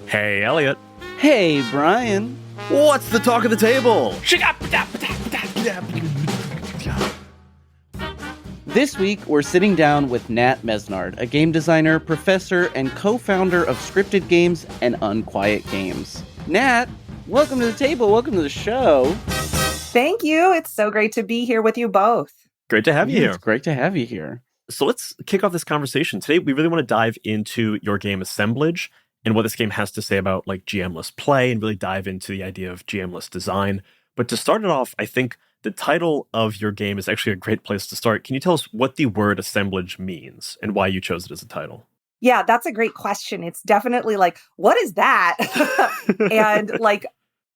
Hey, Elliot. Hey, Brian. What's the talk of the table? This week, we're sitting down with Nat Mesnard, a game designer, professor, and co-founder of Scryptid Games and Unquiet Games. Nat, welcome to the table. Welcome to the show. Thank you. It's so great to be here with you both. Great to have you here. It's great to have you here. So let's kick off this conversation. Today, we really want to dive into your game Assemblage and what this game has to say about like GMless play and really dive into the idea of GMless design. But to start it off, I think the title of your game is actually a great place to start. Can you tell us what the word assemblage means and why you chose it as a title? Yeah, that's a great question. It's definitely like, what is that? And like,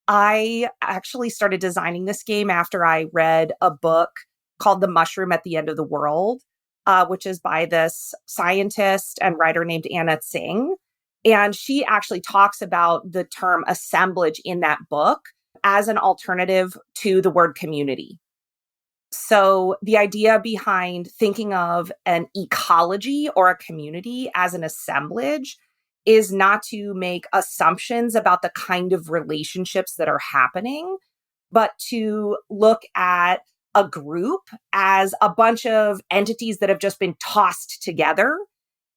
I actually started designing this game after I read a book called The Mushroom at the End of the World, which is by this scientist and writer named Anna Tsing. And she actually talks about the term assemblage in that book as an alternative to the word community. So the idea behind thinking of an ecology or a community as an assemblage is not to make assumptions about the kind of relationships that are happening, but to look at a group as a bunch of entities that have just been tossed together,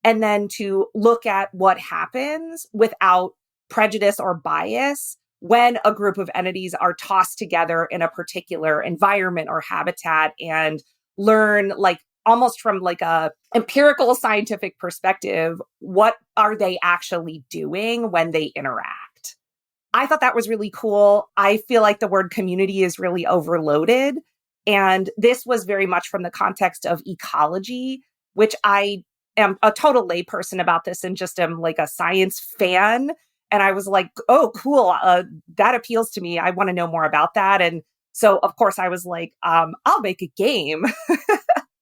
and then to look at what happens without prejudice or bias when a group of entities are tossed together in a particular environment or habitat, and learn like almost from like a empirical scientific perspective, what are they actually doing when they interact? I thought that was really cool. I feel like the word community is really overloaded. And this was very much from the context of ecology, which I am a total layperson about this and just am like a science fan. And I was like, oh, cool. That appeals to me. I want to know more about that. And so, of course, I was like, I'll make a game.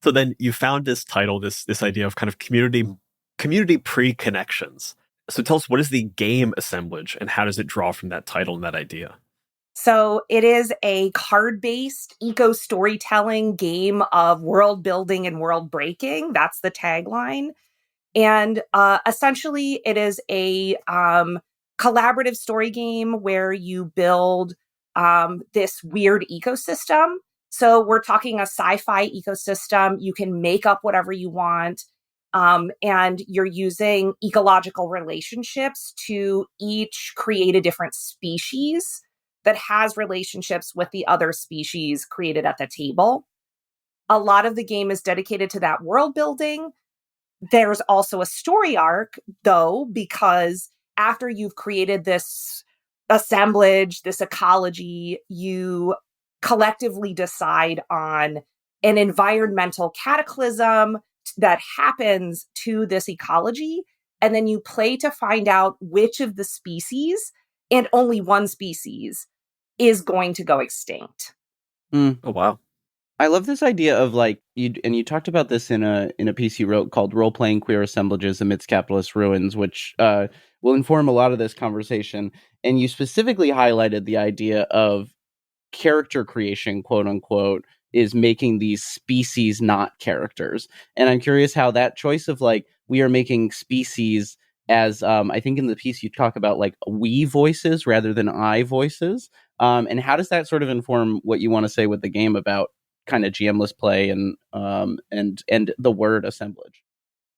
So then you found this title, this idea of kind of community pre-connections. So tell us, what is the game Assemblage and how does it draw from that title and that idea? So it is a card-based eco-storytelling game of world building and world breaking. That's the tagline. And essentially, it is a collaborative story game where you build this weird ecosystem. So we're talking a sci-fi ecosystem. You can make up whatever you want. And you're using ecological relationships to each create a different species that has relationships with the other species created at the table. A lot of the game is dedicated to that world building. There's also a story arc, though, because after you've created this assemblage, this ecology, you collectively decide on an environmental cataclysm that happens to this ecology. And then you play to find out which of the species, and only one species, is going to go extinct. Oh, wow. I love this idea of like you talked about this in a piece you wrote called "Role Playing Queer Assemblages Amidst Capitalist Ruins," which will inform a lot of this conversation. And you specifically highlighted the idea of character creation, quote unquote, is making these species not characters. And I'm curious how that choice of like we are making species as I think in the piece you talk about like we voices rather than I voices. And how does that sort of inform what you want to say with the game about kind of GMless play and the word assemblage?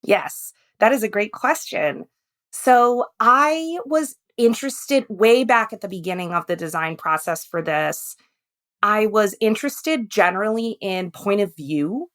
Yes, that is a great question. So I was interested way back at the beginning of the design process for this. I was interested generally in point of view.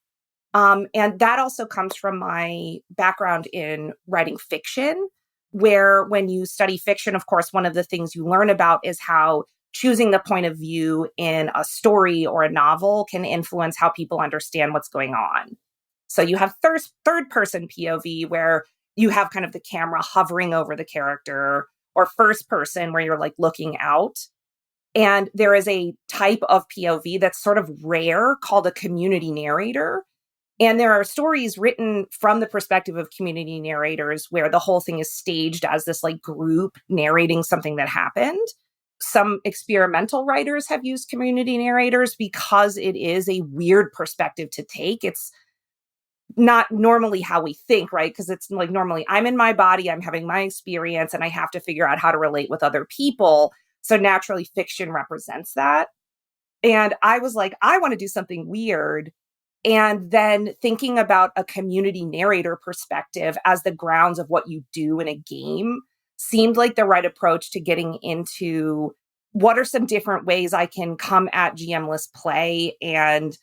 And that also comes from my background in writing fiction, where when you study fiction, of course, one of the things you learn about is how choosing the point of view in a story or a novel can influence how people understand what's going on. So you have third person POV where you have kind of the camera hovering over the character, or first person where you're like looking out. And there is a type of POV that's sort of rare called a community narrator. And there are stories written from the perspective of community narrators where the whole thing is staged as this like group narrating something that happened. Some experimental writers have used community narrators because it is a weird perspective to take. It's not normally how we think, right? Because it's like normally I'm in my body, I'm having my experience, and I have to figure out how to relate with other people. So naturally, fiction represents that. And I was like, I want to do something weird. And then thinking about a community narrator perspective as the grounds of what you do in a game seemed like the right approach to getting into what are some different ways I can come at GMless play and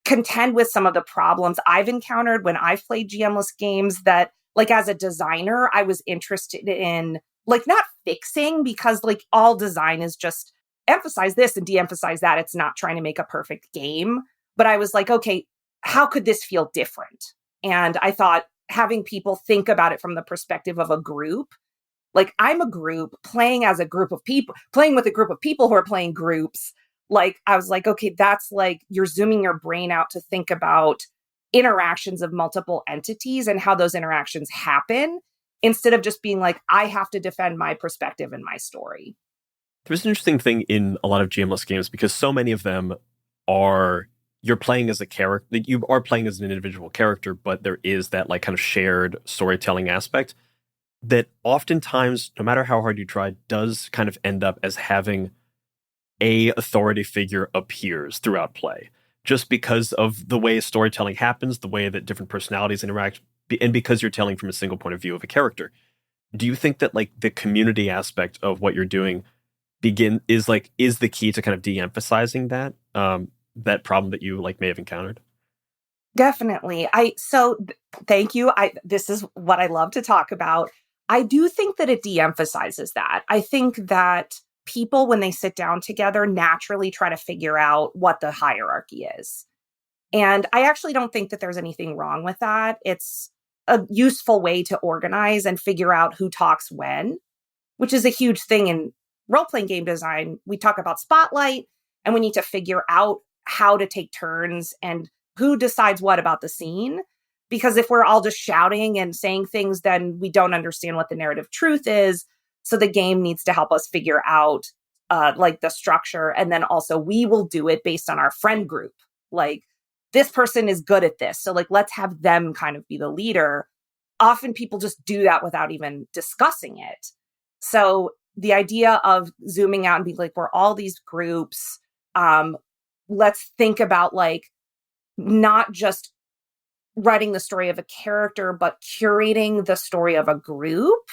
contend with some of the problems I've encountered when I've played GMless games that, like, as a designer, I was interested in, like, not fixing, because like all design is just emphasize this and de-emphasize that. It's not trying to make a perfect game. But I was like, okay, how could this feel different? And I thought having people think about it from the perspective of a group, like I'm a group playing as a group of people, playing with a group of people who are playing groups. Like, I was like, okay, that's like you're zooming your brain out to think about interactions of multiple entities and how those interactions happen, instead of just being like, I have to defend my perspective and my story. There's an interesting thing in a lot of GMless games because so many of them are you're playing as a character, you are playing as an individual character, but there is that like kind of shared storytelling aspect that oftentimes, no matter how hard you try, does kind of end up as having a authority figure appears throughout play, just because of the way storytelling happens, the way that different personalities interact, and because you're telling from a single point of view of a character. Do you think that like the community aspect of what you're doing is the key to kind of de-emphasizing that problem that you like may have encountered? Definitely. Thank you. This is what I love to talk about. I do think that it de-emphasizes that. I think that people, when they sit down together, naturally try to figure out what the hierarchy is. And I actually don't think that there's anything wrong with that. It's a useful way to organize and figure out who talks when, which is a huge thing in role-playing game design. We talk about spotlight, and we need to figure out how to take turns and who decides what about the scene. Because if we're all just shouting and saying things, then we don't understand what the narrative truth is. So the game needs to help us figure out like the structure. And then also we will do it based on our friend group. Like, this person is good at this, so like let's have them kind of be the leader. Often people just do that without even discussing it. So the idea of zooming out and being like, we're all these groups. Let's think about like not just writing the story of a character, but curating the story of a group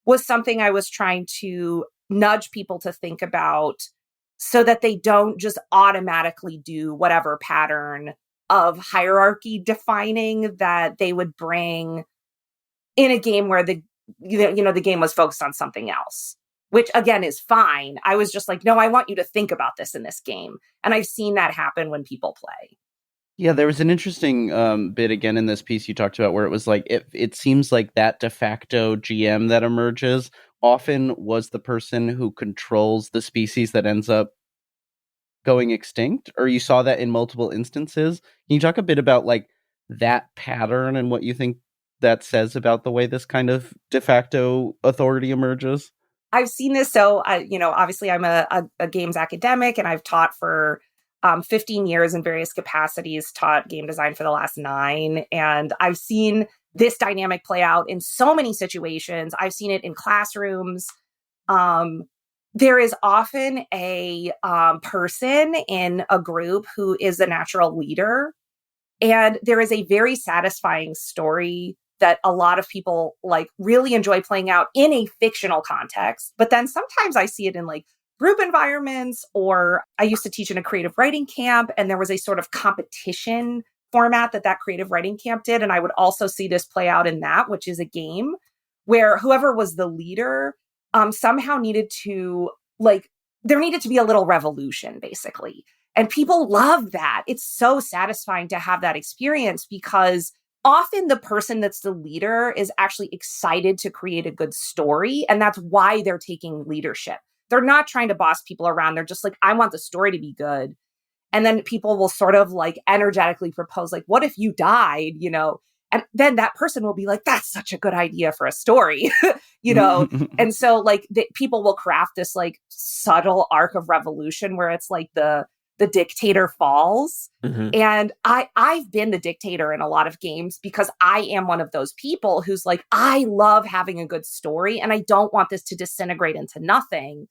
was something I was trying to nudge people to think about, so that they don't just automatically do whatever pattern of hierarchy defining that they would bring in a game where the game was focused on something else, which again is fine. I was just like, no, I want you to think about this in this game. And I've seen that happen when people play. Yeah, there was an interesting bit again in this piece you talked about where it was like, it seems like that de facto GM that emerges often was the person who controls the species that ends up going extinct, or you saw that in multiple instances. Can you talk a bit about like that pattern and what you think that says about the way this kind of de facto authority emerges? I've seen this. So, obviously I'm a games academic, and I've taught for 15 years in various capacities, taught game design for the last 9. And I've seen this dynamic play out in so many situations. I've seen it in classrooms. There is often a person in a group who is a natural leader. And there is a very satisfying story that a lot of people like really enjoy playing out in a fictional context. But then sometimes I see it in like group environments, or I used to teach in a creative writing camp, and there was a sort of competition format that creative writing camp did. And I would also see this play out in that, which is a game where whoever was the leader somehow needed to there needed to be a little revolution, basically. And people love that. It's so satisfying to have that experience, because often the person that's the leader is actually excited to create a good story. And that's why they're taking leadership. They're not trying to boss people around. They're just like, I want the story to be good. And then people will sort of like energetically propose, like, what if you died, And then that person will be like, that's such a good idea for a story, And so like people will craft this like subtle arc of revolution where it's like the the dictator falls. Mhm. And I've been the dictator in a lot of games because I am one of those people who's like, I love having a good story and I don't want this to disintegrate into nothing.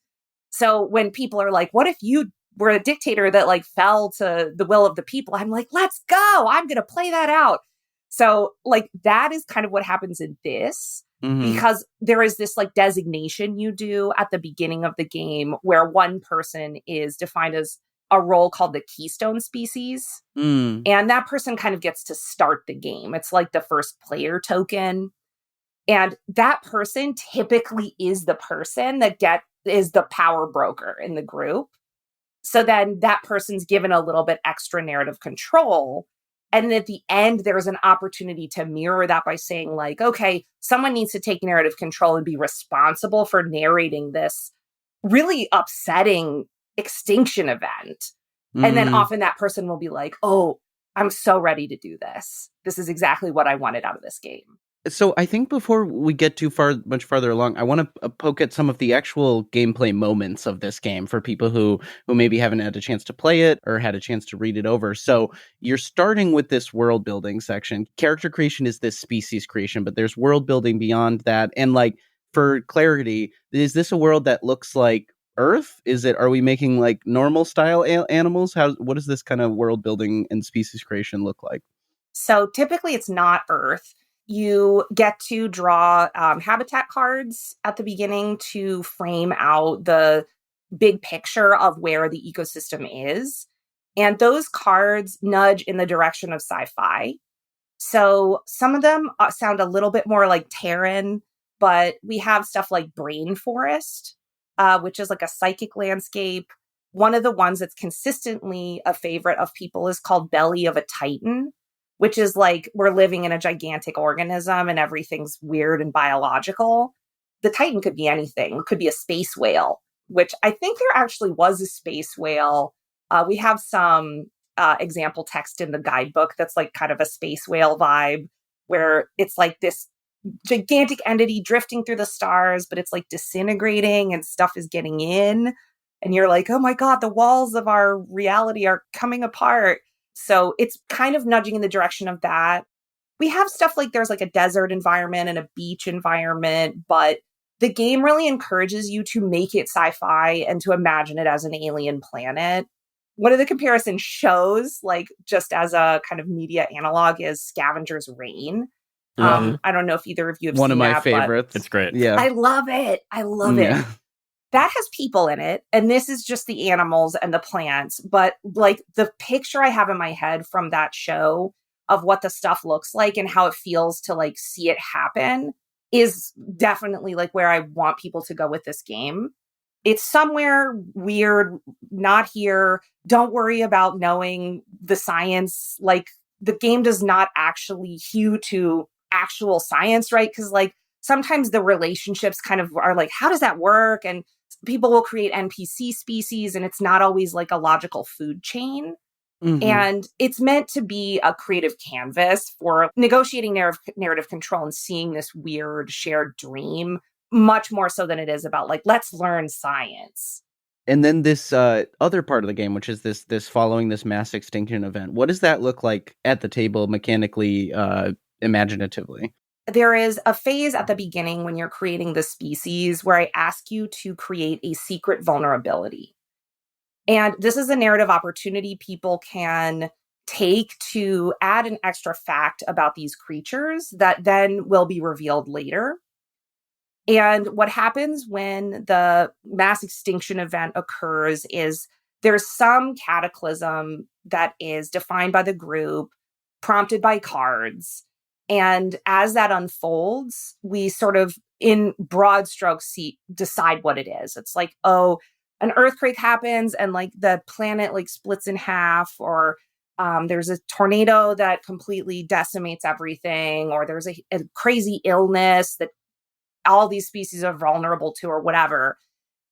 So when people are like, what if you were a dictator that like fell to the will of the people? I'm like, let's go. I'm going to play that out. So like that is kind of what happens in this. Because there is this like designation you do at the beginning of the game where one person is defined as a role called the keystone species. And that person kind of gets to start the game. It's like the first player token. And that person typically is the person that is the power broker in the group. So then that person's given a little bit extra narrative control. And at the end, there's an opportunity to mirror that by saying like, okay, someone needs to take narrative control and be responsible for narrating this really upsetting extinction event. And then often that person will be like, oh, I'm so ready to do this. This is exactly what I wanted out of this game. So I think before we get much farther along, I want to poke at some of the actual gameplay moments of this game for people who maybe haven't had a chance to play it or had a chance to read it over. So you're starting with this world building section. Character creation is this species creation, but there's world building beyond that. And like, for clarity, is this a world that looks like Earth? Are we making like normal style animals? What does this kind of world building and species creation look like? So typically it's not Earth. You get to draw habitat cards at the beginning to frame out the big picture of where the ecosystem is. And those cards nudge in the direction of sci-fi. So some of them sound a little bit more like Terran, but we have stuff like Brain Forest, which is like a psychic landscape. One of the ones that's consistently a favorite of people is called Belly of a Titan, which is like we're living in a gigantic organism and everything's weird and biological. The Titan could be anything. It could be a space whale, which I think there actually was a space whale. We have some example text in the guidebook that's like kind of a space whale vibe, where it's like this gigantic entity drifting through the stars, but it's like disintegrating and stuff is getting in. And you're like, oh my God, the walls of our reality are coming apart. So it's kind of nudging in the direction of that. We have stuff like there's like a desert environment and a beach environment, but the game really encourages you to make it sci-fi and to imagine it as an alien planet. One of the comparison shows, like just as a kind of media analog, is Scavenger's Reign. I don't know if either of you have seen one of my that, favorites. It's great. Yeah, I love it. I love it. That has people in it, and this is just the animals and the plants. But like the picture I have in my head from that show of what the stuff looks like and how it feels to like see it happen is definitely like where I want people to go with this game. It's somewhere weird, not here. Don't worry about knowing the science. Like the game does not actually hew to actual science, right? Because like sometimes the relationships kind of are like, how does that work? And people will create NPC species and it's not always like a logical food chain. And it's meant to be a creative canvas for negotiating narrative control and seeing this weird shared dream, much more so than it is about like, let's learn science. And then this other part of the game, which is this following this mass extinction event. What does that look like at the table mechanically, imaginatively? There is a phase at the beginning when you're creating the species where I ask you to create a secret vulnerability. And this is a narrative opportunity people can take to add an extra fact about these creatures that then will be revealed later. And what happens when the mass extinction event occurs is there's some cataclysm that is defined by the group, prompted by cards. And as that unfolds, we sort of, in broad strokes, decide what it is. It's like, oh, an earthquake happens and like the planet like splits in half, or there's a tornado that completely decimates everything, or there's a crazy illness that all these species are vulnerable to, or whatever.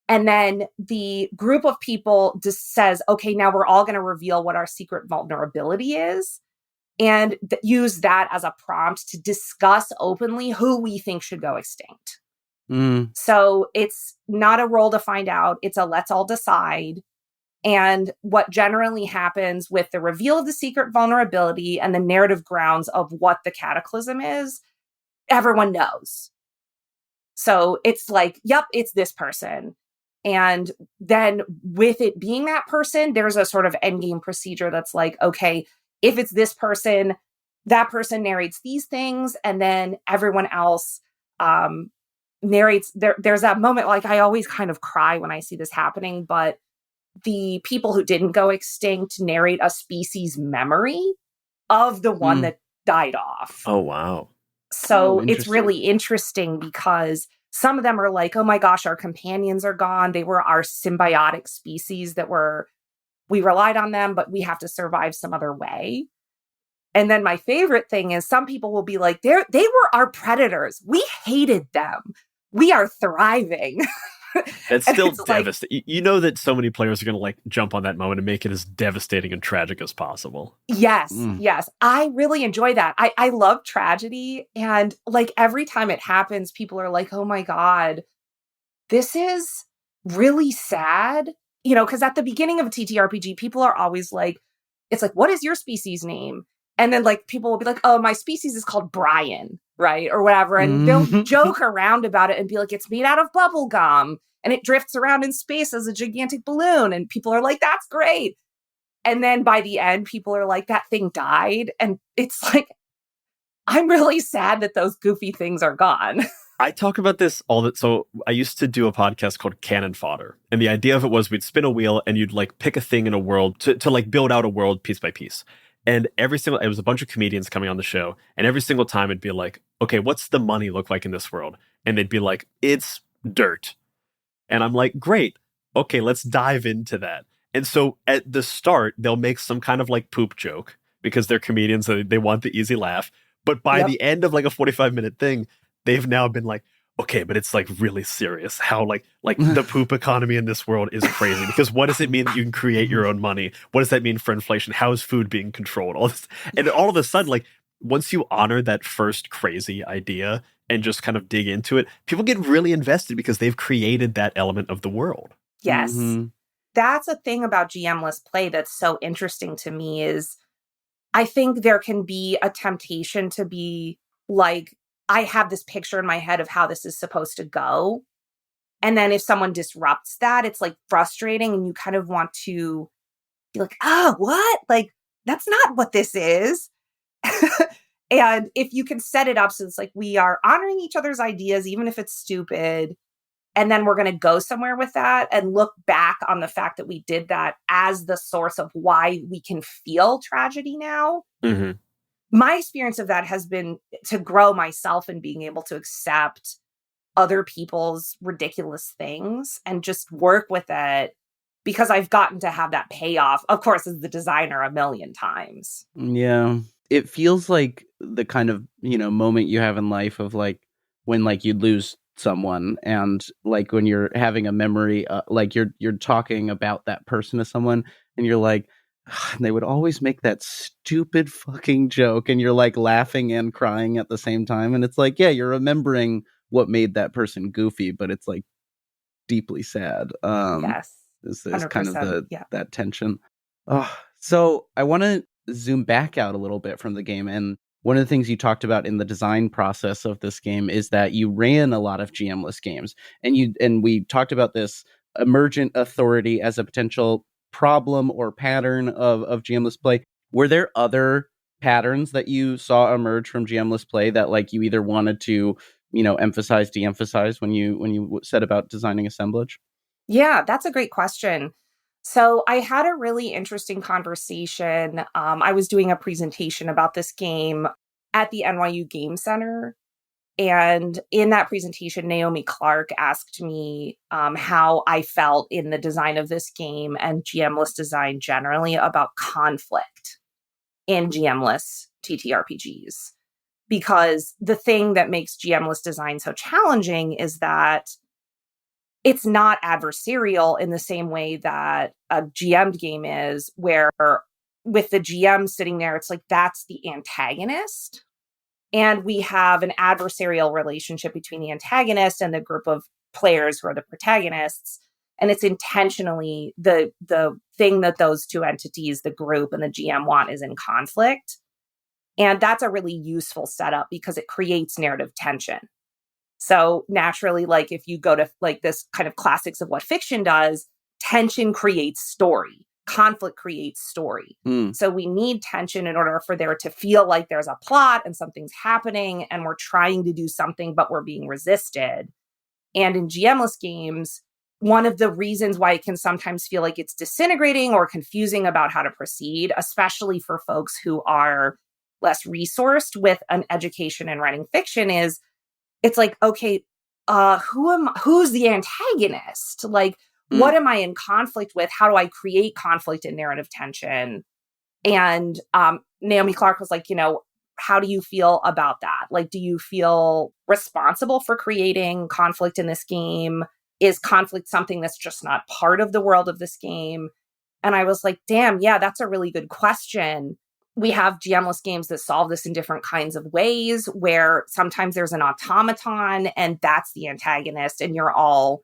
And then the group of people just says, okay, now we're all going to reveal what our secret vulnerability is and use that as a prompt to discuss openly who we think should go extinct. So it's not a roll to find out. It's a let's all decide. And what generally happens with the reveal of the secret vulnerability and the narrative grounds of what the cataclysm is, everyone knows. So it's like, yep, it's this person. And then with it being that person, there's a sort of endgame procedure that's like, okay, if it's this person, that person narrates these things, and then everyone else narrates. There's that moment, like I always kind of cry when I see this happening, but the people who didn't go extinct narrate a species memory of the one that died off. Oh, wow. So it's really interesting because some of them are like, oh my gosh, our companions are gone. They were our symbiotic species we relied on them, but we have to survive some other way. And then my favorite thing is some people will be like, they were our predators. We hated them. We are thriving. That's still devastating. Like, you know that so many players are going to like jump on that moment and make it as devastating and tragic as possible. Yes, yes. I really enjoy that. I love tragedy. And like every time it happens, people are like, oh my God, this is really sad. You know, because at the beginning of a TTRPG, people are always like, it's like, what is your species name? And then like people will be like, oh, my species is called Brian, right? Or whatever. And they'll joke around about it and be like, it's made out of bubble gum and it drifts around in space as a gigantic balloon. And people are like, that's great. And then by the end, people are like, that thing died. And it's like, I'm really sad that those goofy things are gone. I talk about this so I used to do a podcast called Cannon Fodder. And the idea of it was we'd spin a wheel and you'd like pick a thing in a world to like build out a world piece by piece. And it was a bunch of comedians coming on the show. And every single time it'd be like, okay, what's the money look like in this world? And they'd be like, it's dirt. And I'm like, great. Okay, let's dive into that. And so at the start, they'll make some kind of like poop joke because they're comedians. So they want the easy laugh. But by the end of like a 45-minute thing, they've now been like, okay, but it's like really serious how like the poop economy in this world is crazy because what does it mean that you can create your own money? What does that mean for inflation? How is food being controlled? All this, and all of a sudden, like once you honor that first crazy idea and just kind of dig into it, people get really invested because they've created that element of the world. Yes. That's a thing about GMless play that's so interesting to me is I think there can be a temptation to be like, I have this picture in my head of how this is supposed to go. And then if someone disrupts that, it's like frustrating and you kind of want to be like, oh, what? Like, that's not what this is. And if you can set it up so it's like we are honoring each other's ideas, even if it's stupid, and then we're going to go somewhere with that and look back on the fact that we did that as the source of why we can feel tragedy now. Mm-hmm. My experience of that has been to grow myself in being able to accept other people's ridiculous things and just work with it because I've gotten to have that payoff, of course, as the designer a million times. Yeah. It feels like the kind of, moment you have in life of like when like you lose someone and like when you're having a memory, like you're talking about that person to someone and you're like, and they would always make that stupid fucking joke and you're like laughing and crying at the same time. And it's like, yeah, you're remembering what made that person goofy, but it's like deeply sad. Yes. Is kind of that tension. So I want to zoom back out a little bit from the game. And one of the things you talked about in the design process of this game is that you ran a lot of GMless games and we talked about this emergent authority as a potential problem or pattern of GMless play. Were there other patterns that you saw emerge from GMless play that like you either wanted to, emphasize, de-emphasize when you set about designing Assemblage? Yeah, that's a great question. So I had a really interesting conversation. I was doing a presentation about this game at the NYU Game Center. And in that presentation, Naomi Clark asked me how I felt in the design of this game and GMless design generally about conflict in GMless TTRPGs. Because the thing that makes GMless design so challenging is that it's not adversarial in the same way that a GM'd game is, where with the GM sitting there, it's like, that's the antagonist. And we have an adversarial relationship between the antagonist and the group of players who are the protagonists. And it's intentionally the thing that those two entities, the group and the GM, want is in conflict. And that's a really useful setup because it creates narrative tension. So naturally, like if you go to like this kind of classics of what fiction does, tension creates story. Conflict creates story. So we need tension in order for there to feel like there's a plot and something's happening and we're trying to do something, but we're being resisted. And in GMless games, one of the reasons why it can sometimes feel like it's disintegrating or confusing about how to proceed, especially for folks who are less resourced with an education in writing fiction, is it's like, okay, who's the antagonist? Like, what am I in conflict with? How do I create conflict and narrative tension? And Naomi Clark was like, how do you feel about that? Like, do you feel responsible for creating conflict in this game? Is conflict something that's just not part of the world of this game? And I was like, damn, yeah, that's a really good question. We have GMless games that solve this in different kinds of ways, where sometimes there's an automaton and that's the antagonist and you're all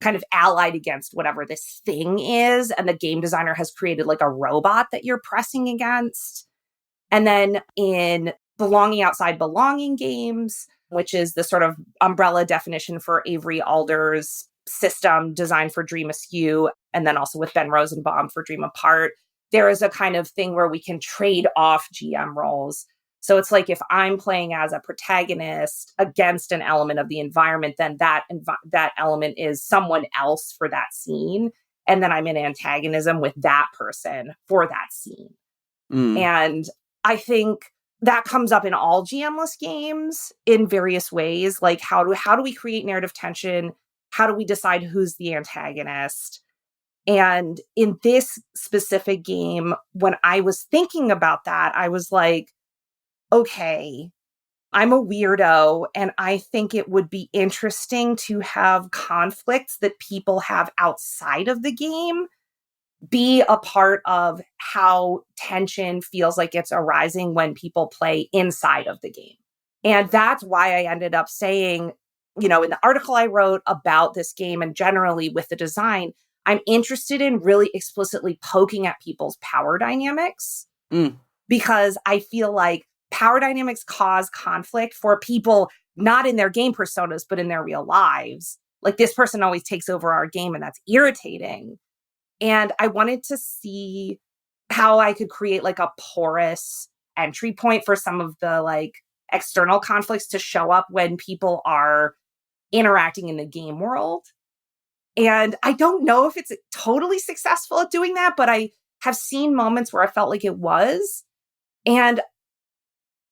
kind of allied against whatever this thing is. And the game designer has created like a robot that you're pressing against. And then in Belonging Outside Belonging games, which is the sort of umbrella definition for Avery Alder's system designed for Dream Askew, and then also with Ben Rosenbaum for Dream Apart, there is a kind of thing where we can trade off GM roles. So it's like if I'm playing as a protagonist against an element of the environment, then that element is someone else for that scene. And then I'm in antagonism with that person for that scene. And I think that comes up in all GMless games in various ways. Like how do we create narrative tension? How do we decide who's the antagonist? And in this specific game, when I was thinking about that, I was like, okay, I'm a weirdo, and I think it would be interesting to have conflicts that people have outside of the game be a part of how tension feels like it's arising when people play inside of the game. And that's why I ended up saying, in the article I wrote about this game and generally with the design, I'm interested in really explicitly poking at people's power dynamics because I feel like power dynamics cause conflict for people not in their game personas, but in their real lives. Like this person always takes over our game and that's irritating. And I wanted to see how I could create like a porous entry point for some of the like external conflicts to show up when people are interacting in the game world. And I don't know if it's totally successful at doing that, but I have seen moments where I felt like it was. And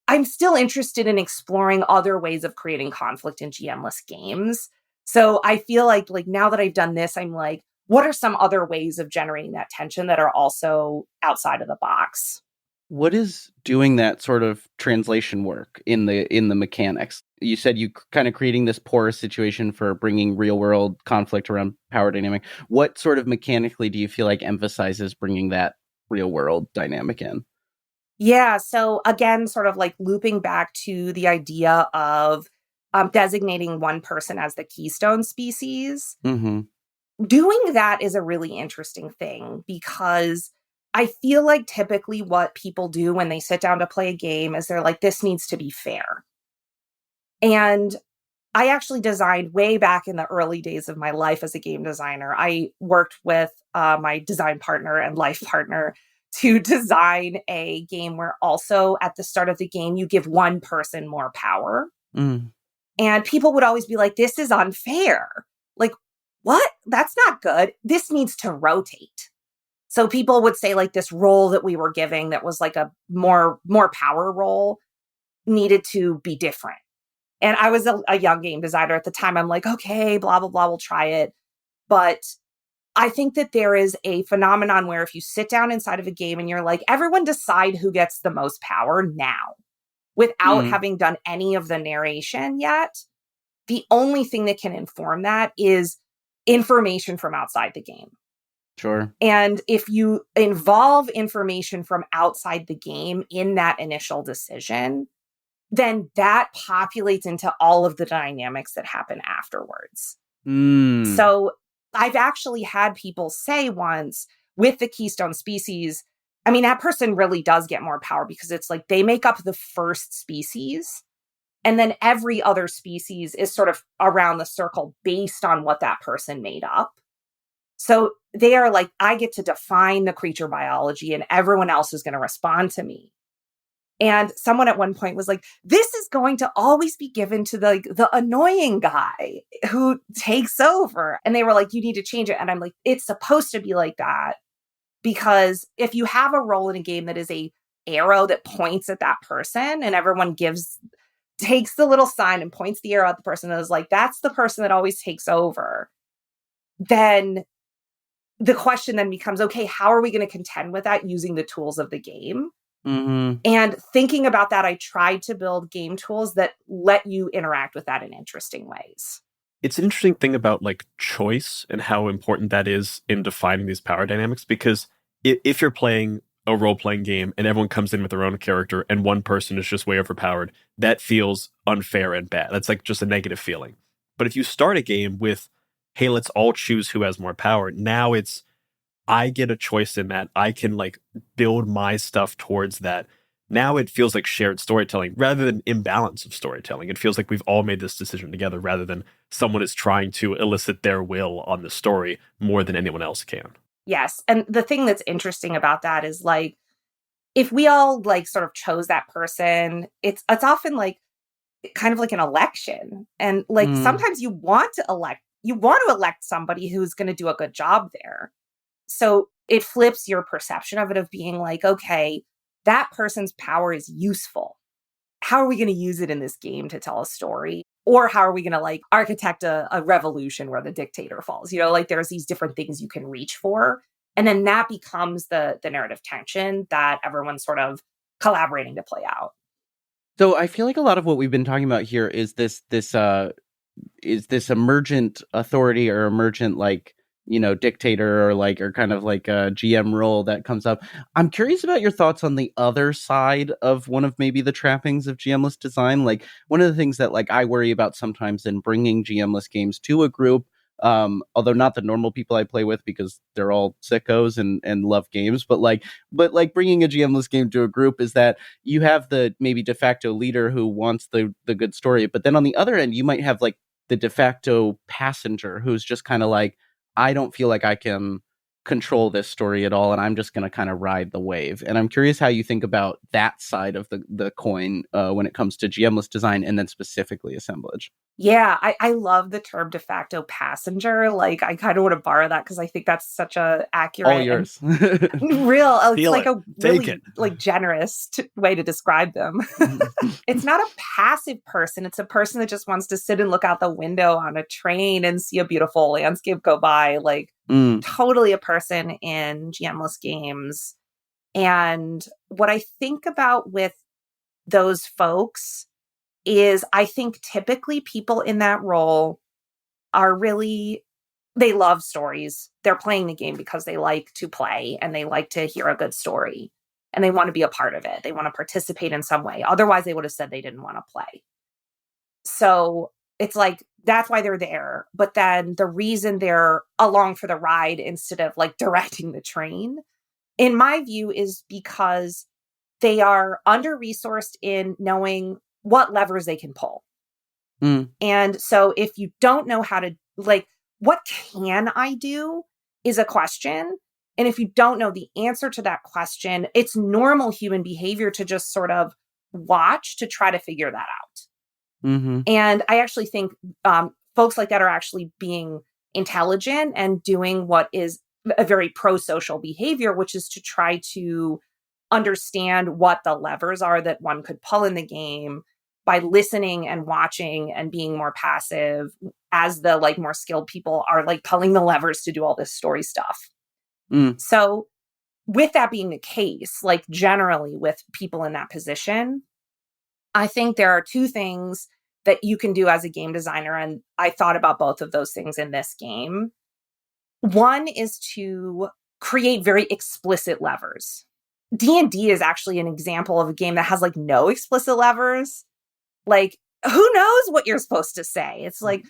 I'm still interested in exploring other ways of creating conflict in GMless games. So I feel like now that I've done this, I'm like, what are some other ways of generating that tension that are also outside of the box? What is doing that sort of translation work in the mechanics? You said you kind of creating this porous situation for bringing real world conflict around power dynamic. What sort of mechanically do you feel like emphasizes bringing that real world dynamic in? Yeah. So again, sort of like looping back to the idea of designating one person as the keystone species. Mm-hmm. Doing that is a really interesting thing because I feel like typically what people do when they sit down to play a game is they're like, this needs to be fair. And I actually designed way back in the early days of my life as a game designer. I worked with my design partner and life partner to design a game where also at the start of the game, you give one person more power. And people would always be like, this is unfair. Like, what? That's not good. This needs to rotate. So people would say like this role that we were giving that was like a more power role needed to be different. And I was a young game designer at the time. I'm like, okay, blah, blah, blah, we'll try it. But I think that there is a phenomenon where if you sit down inside of a game and you're like, everyone decide who gets the most power now, without having done any of the narration yet, the only thing that can inform that is information from outside the game. Sure. And if you involve information from outside the game in that initial decision, then that populates into all of the dynamics that happen afterwards. So I've actually had people say once with the keystone species, I mean, that person really does get more power because it's like they make up the first species. And then every other species is sort of around the circle based on what that person made up. So they are like, I get to define the creature biology and everyone else is going to respond to me. And someone at one point was like, this is going to always be given to the annoying guy who takes over. And they were like, you need to change it. And I'm like, it's supposed to be like that. Because if you have a role in a game that is a arrow that points at that person and everyone takes the little sign and points the arrow at the person that is like, that's the person that always takes over, then the question then becomes, okay, how are we going to contend with that using the tools of the game? Mm-hmm. And thinking about that, I tried to build game tools that let you interact with that in interesting ways. It's an interesting thing about like choice and how important that is in defining these power dynamics, because if you're playing a role-playing game and everyone comes in with their own character and one person is just way overpowered, that feels unfair and bad. That's like just a negative feeling. But if you start a game with, hey, let's all choose who has more power, now it's, I get a choice in that. I can like build my stuff towards that. Now it feels like shared storytelling rather than imbalance of storytelling. It feels like we've all made this decision together rather than someone is trying to elicit their will on the story more than anyone else can. Yes. And the thing that's interesting about that is like, if we all like sort of chose that person, it's often like kind of like an election. And like sometimes you want to elect somebody who's going to do a good job there. So it flips your perception of it, of being like, okay, that person's power is useful. How are we going to use it in this game to tell a story? Or how are we going to like architect a revolution where the dictator falls? You know, like there's these different things you can reach for. And then that becomes the narrative tension that everyone's sort of collaborating to play out. So I feel like a lot of what we've been talking about here is this emergent authority or emergent like, you know, dictator or kind of like a GM role that comes up. I'm curious about your thoughts on the other side of one of maybe the trappings of GMless design. Like one of the things that like I worry about sometimes in bringing GMless games to a group, although not the normal people I play with because they're all sickos and love games, but bringing a GMless game to a group is that you have the maybe de facto leader who wants the good story, but then on the other end you might have like the de facto passenger who's just kind of like, I don't feel like I can control this story at all, and I'm just going to kind of ride the wave. And I'm curious how you think about that side of the coin when it comes to GMless design and then specifically Assemblage. Yeah, I love the term de facto passenger. Like, I kind of want to borrow that because I think that's such a accurate, all yours, real. It's Feel like it. a really like generous way to describe them. It's not a passive person. It's a person that just wants to sit and look out the window on a train and see a beautiful landscape go by. Like, totally a person in GMless games. And what I think about with those folks is I think typically people in that role are really, they love stories. They're playing the game because they like to play and they like to hear a good story and they want to be a part of it. They want to participate in some way. Otherwise, they would have said they didn't want to play. So it's like, that's why they're there. But then the reason they're along for the ride instead of like directing the train, in my view, is because they are under-resourced in knowing what levers they can pull. And so if you don't know how to, like, what can I do is a question. And if you don't know the answer to that question, it's normal human behavior to just sort of watch to try to figure that out. And I actually think folks like that are actually being intelligent and doing what is a very pro-social behavior, which is to try to understand what the levers are that one could pull in the game by listening and watching and being more passive as the like more skilled people are like pulling the levers to do all this story stuff. So with that being the case, like generally with people in that position, I think there are two things that you can do as a game designer. And I thought about both of those things in this game. One is to create very explicit levers. D&D is actually an example of a game that has like no explicit levers. Like, who knows what you're supposed to say? It's like,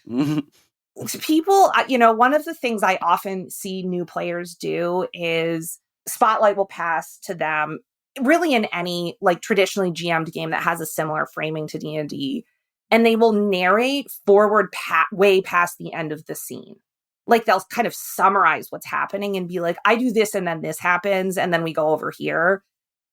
people, one of the things I often see new players do is spotlight will pass to them really in any like traditionally GM'd game that has a similar framing to D&D, and they will narrate forward way past the end of the scene. Like they'll kind of summarize what's happening and be like, I do this and then this happens and then we go over here.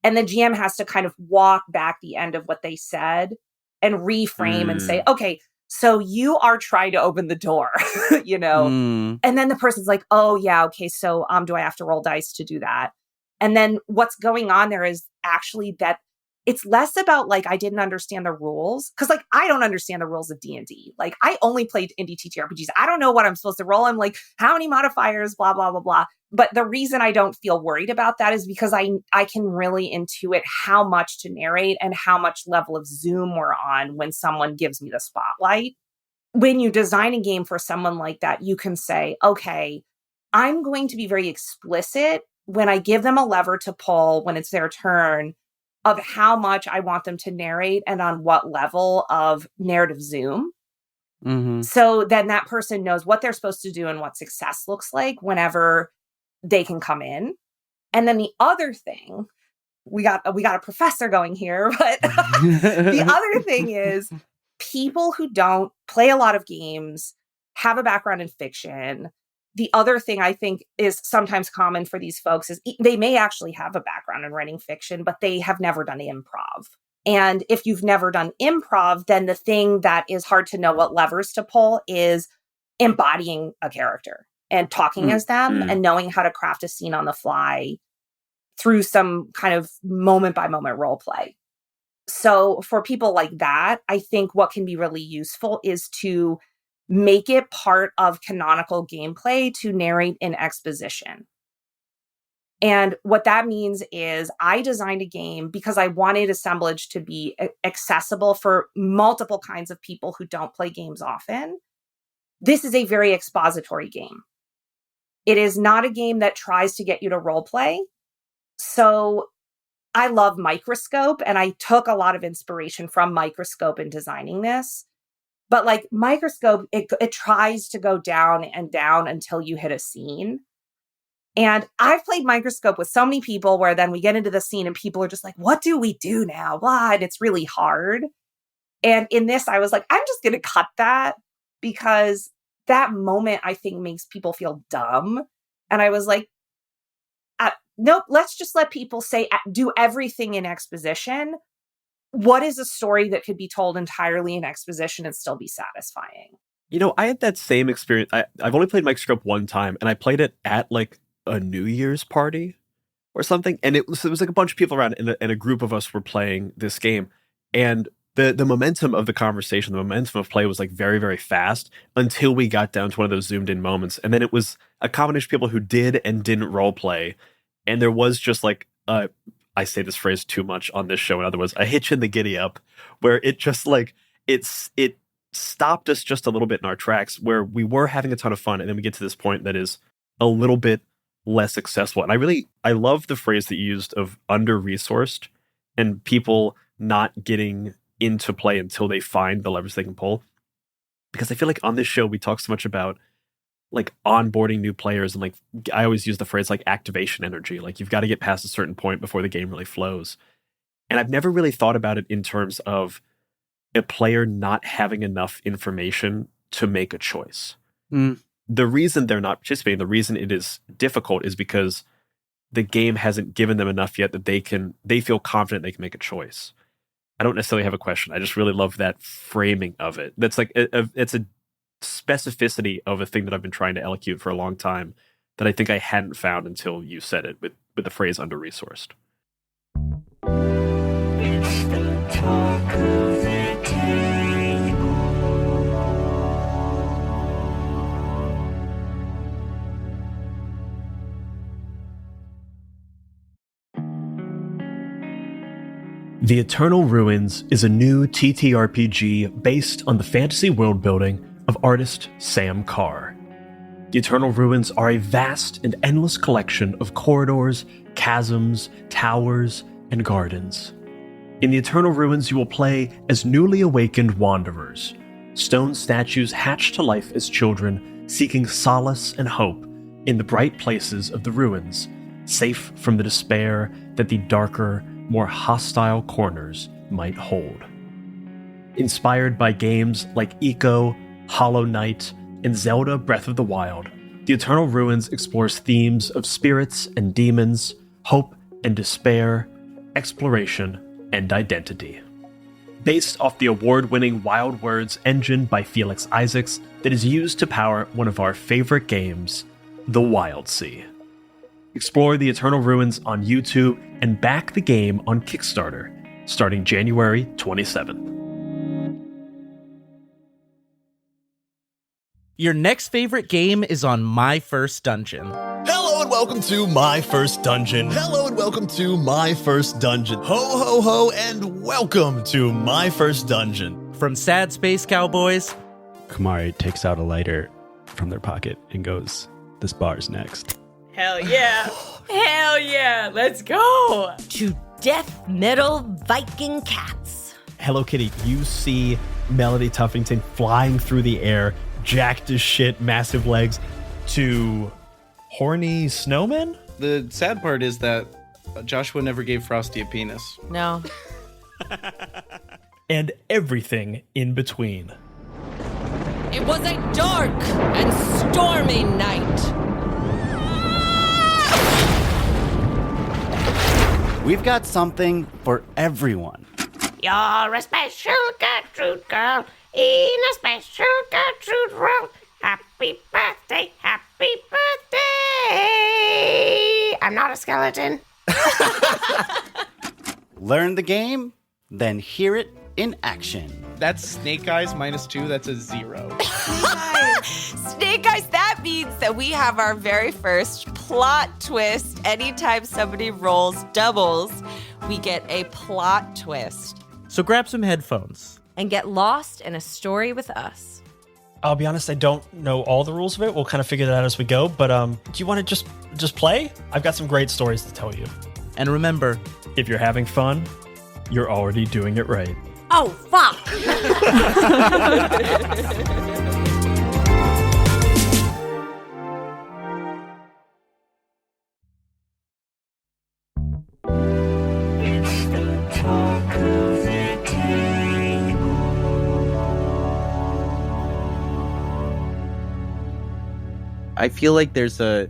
And the GM has to kind of walk back the end of what they said and reframe and say, okay, so you are trying to open the door, And then the person's like, oh yeah, okay, so do I have to roll dice to do that? And then what's going on there is actually that it's less about like, I didn't understand the rules. Cause like, I don't understand the rules of D&D. Like I only played indie TTRPGs. I don't know what I'm supposed to roll. I'm like, how many modifiers, blah, blah, blah, blah. But the reason I don't feel worried about that is because I can really intuit how much to narrate and how much level of zoom we're on when someone gives me the spotlight. When you design a game for someone like that, you can say, okay, I'm going to be very explicit when I give them a lever to pull when it's their turn of how much I want them to narrate and on what level of narrative zoom. So then that person knows what they're supposed to do and what success looks like whenever they can come in. And then the other thing, we got a professor going here, but the other thing is people who don't play a lot of games, have a background in fiction. The other thing I think is sometimes common for these folks is they may actually have a background in writing fiction, but they have never done improv. And if you've never done improv, then the thing that is hard to know what levers to pull is embodying a character and talking as them and knowing how to craft a scene on the fly through some kind of moment by moment role play. So for people like that, I think what can be really useful is to make it part of canonical gameplay to narrate in exposition. And what that means is I designed a game because I wanted Assemblage to be accessible for multiple kinds of people who don't play games often. This is a very expository game. It is not a game that tries to get you to role play. So I love Microscope, and I took a lot of inspiration from Microscope in designing this. But like Microscope, it tries to go down and down until you hit a scene. And I've played Microscope with so many people where then we get into the scene and people are just like, what do we do now? Why? And it's really hard. And in this, I was like, I'm just going to cut that because that moment, I think, makes people feel dumb. And I was like, nope, let's just let people do everything in exposition. What is a story that could be told entirely in exposition and still be satisfying? I had that same experience. I've only played Microscope one time, and I played it at like a New Year's party or something. And it was like a bunch of people around, and a group of us were playing this game. And the momentum of the conversation, the momentum of play was like very, very fast until we got down to one of those zoomed in moments. And then it was a combination of people who did and didn't role play. And there was just like, I say this phrase too much on this show, in other words, a hitch in the giddy up, where it just like, it stopped us just a little bit in our tracks where we were having a ton of fun. And then we get to this point that is a little bit less accessible. And I love the phrase that you used of under-resourced and people not getting into play until they find the levers they can pull. Because I feel like on this show, we talk so much about like onboarding new players, and like I always use the phrase like activation energy. Like you've got to get past a certain point before the game really flows. And I've never really thought about it in terms of a player not having enough information to make a choice. The reason they're not participating, the reason it is difficult is because the game hasn't given them enough yet that they feel confident they can make a choice. I don't necessarily have a question. I just really love that framing of it. That's like, it's a specificity of a thing that I've been trying to elocute for a long time that I think I hadn't found until you said it with the phrase under-resourced. It's the talk of the table. The Eternal Ruins is a new TTRPG based on the fantasy world building of artist Sam Carr. The Eternal Ruins are a vast and endless collection of corridors, chasms, towers, and gardens. In the Eternal Ruins, you will play as newly awakened wanderers, stone statues hatch to life as children, seeking solace and hope in the bright places of the ruins, safe from the despair that the darker, more hostile corners might hold. Inspired by games like Eco, Hollow Knight, and Zelda Breath of the Wild, The Eternal Ruins explores themes of spirits and demons, hope and despair, exploration and identity. Based off the award-winning Wild Words engine by Felix Isaacs that is used to power one of our favorite games, The Wild Sea. Explore The Eternal Ruins on YouTube and back the game on Kickstarter, starting January 27th. Your next favorite game is on My First Dungeon. Hello and welcome to My First Dungeon. Hello and welcome to My First Dungeon. Ho, ho, ho, and welcome to My First Dungeon. From sad space cowboys. Kumari takes out a lighter from their pocket and goes, "This bar's next." Hell yeah. Hell yeah. Let's go. To death metal Viking cats. Hello Kitty, you see Melody Tuffington flying through the air, jacked as shit, massive legs, to horny snowmen? The sad part is that Joshua never gave Frosty a penis. No. And everything in between. It was a dark and stormy night. We've got something for everyone. You're a special Gertrude girl in a special Gertrude world. Happy birthday, happy birthday. I'm not a skeleton. Learn the game, then hear it in action. That's Snake Eyes -2. That's a 0. Snake Eyes, that means that we have our very first plot twist. Anytime somebody rolls doubles, we get a plot twist. So grab some headphones. And get lost in a story with us. I'll be honest, I don't know all the rules of it. We'll kind of figure that out as we go. But do you want to just play? I've got some great stories to tell you. And remember, If you're having fun, you're already doing it right. Oh, fuck. I feel like there's a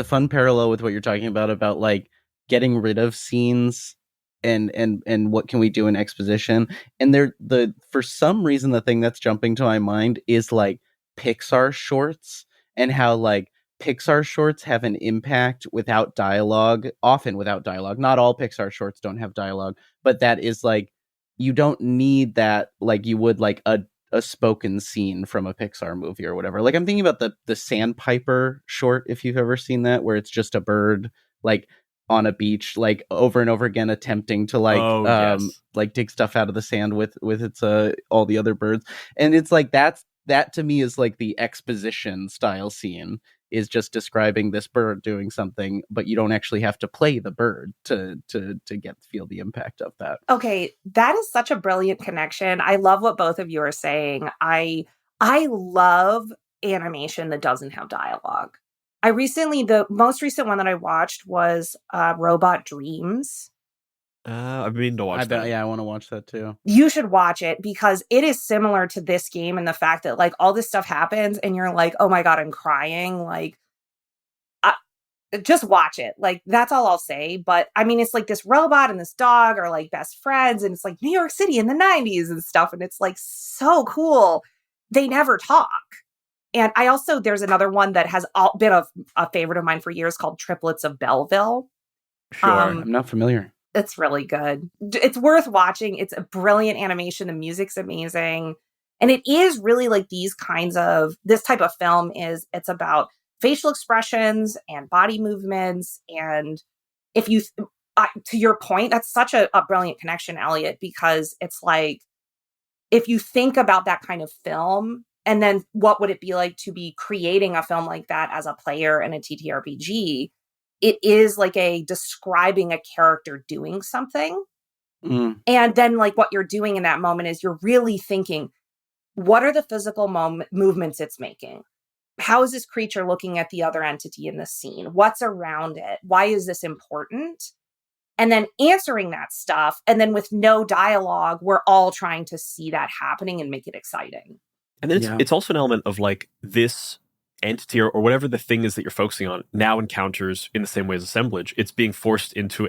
fun parallel with what you're talking about like getting rid of scenes and what can we do in exposition. And for some reason the thing that's jumping to my mind is like Pixar shorts and how like Pixar shorts have an impact without dialogue, often without dialogue. Not all Pixar shorts don't have dialogue, but that is like you don't need that like you would like a spoken scene from a Pixar movie or whatever. Like I'm thinking about the Sandpiper short, if you've ever seen that, where it's just a bird like on a beach, like over and over again attempting to like like dig stuff out of the sand with its all the other birds. And it's like that to me is like the exposition style scene, is just describing this bird doing something, but you don't actually have to play the bird to feel the impact of that. Okay, that is such a brilliant connection. I love what both of you are saying. I love animation that doesn't have dialogue. The most recent one that I watched was Robot Dreams. I've been to watch that. I want to watch that too. You should watch it because it is similar to this game in the fact that like all this stuff happens and you're like, oh my God, I'm crying. Like, just watch it. Like, that's all I'll say. But I mean, it's like this robot and this dog are like best friends and it's like New York City in the 90s and stuff. And it's like so cool. They never talk. And there's another one that has been a favorite of mine for years called Triplets of Belleville. Sure. I'm not familiar. It's really good. It's worth watching. It's a brilliant animation. The music's amazing. And it is really like this type of film it's about facial expressions and body movements. And if you, to your point, that's such a brilliant connection, Elliot, because it's like, if you think about that kind of film, and then what would it be like to be creating a film like that as a player in a TTRPG? It is like describing a character doing something. And then like what you're doing in that moment is you're really thinking, what are the physical movements it's making? How is this creature looking at the other entity in the scene? What's around it? Why is this important? And then answering that stuff. And then with no dialogue, we're all trying to see that happening and make it exciting. And then it's also an element of like this entity or whatever the thing is that you're focusing on now encounters in the same way as assemblage. It's being forced into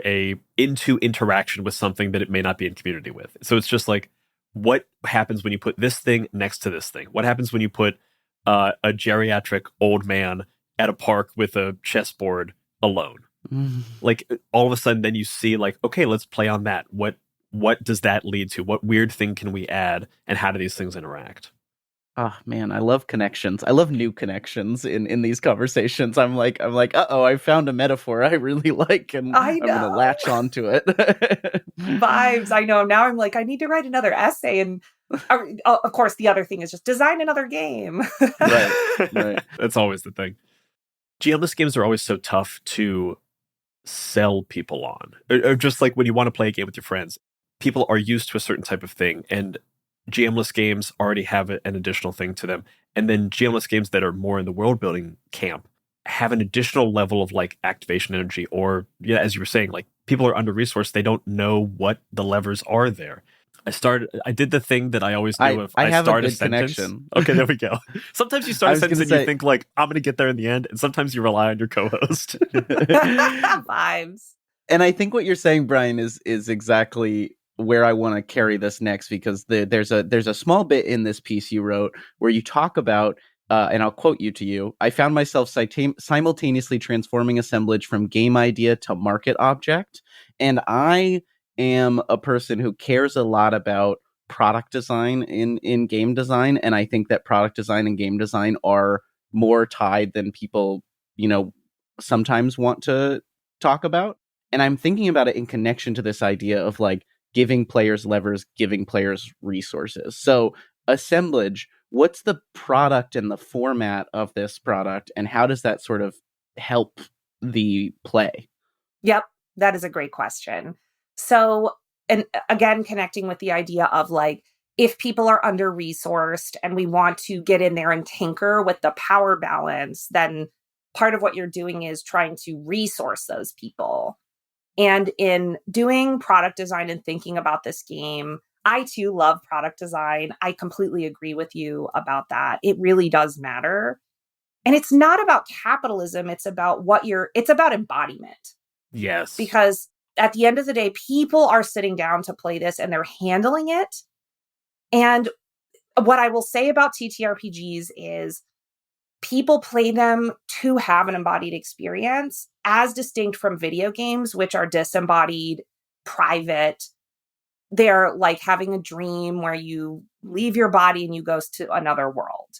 interaction with something that it may not be in community with. So it's just like, what happens when you put this thing next to this thing? What happens when you put a geriatric old man at a park with a chessboard alone? Like all of a sudden then you see like, okay, let's play on that. What does that lead to? What weird thing can we add? And how do these things interact? Oh man, I love connections. I love new connections in these conversations. I'm like, uh-oh, I found a metaphor I really like, and I'm gonna latch onto it. Vibes, I know. Now I'm like, I need to write another essay, and of course, the other thing is just design another game. Right. That's always the thing. GMless games are always so tough to sell people on, or just like when you want to play a game with your friends, people are used to a certain type of thing, and GMless games already have an additional thing to them. And then GMless games that are more in the world building camp have an additional level of like activation energy, or as you were saying, like people are under resourced. They don't know what the levers are there. I did the thing that I always do if I start a sentence. Connection. Okay, there we go. Sometimes you start a sentence and you think like, I'm going to get there in the end. And sometimes you rely on your co-host. Vibes. And I think what you're saying, Brian, is exactly where I want to carry this next, because there's a small bit in this piece you wrote where you talk about, and I'll quote you, I found myself simultaneously transforming Assemblage from game idea to market object. And I am a person who cares a lot about product design in game design. And I think that product design and game design are more tied than people, sometimes want to talk about. And I'm thinking about it in connection to this idea of like, giving players levers, giving players resources. So Assemblage, what's the product and the format of this product, and how does that sort of help the play? Yep, that is a great question. So, and again, connecting with the idea of like, if people are under-resourced and we want to get in there and tinker with the power balance, then part of what you're doing is trying to resource those people. And in doing product design and thinking about this game, I too love product design. I completely agree with you about that. It really does matter. And it's not about capitalism. It's about it's about embodiment. Yes. Because at the end of the day, people are sitting down to play this and they're handling it. And what I will say about TTRPGs is people play them to have an embodied experience, as distinct from video games, which are disembodied, private. They're like having a dream where you leave your body and you go to another world.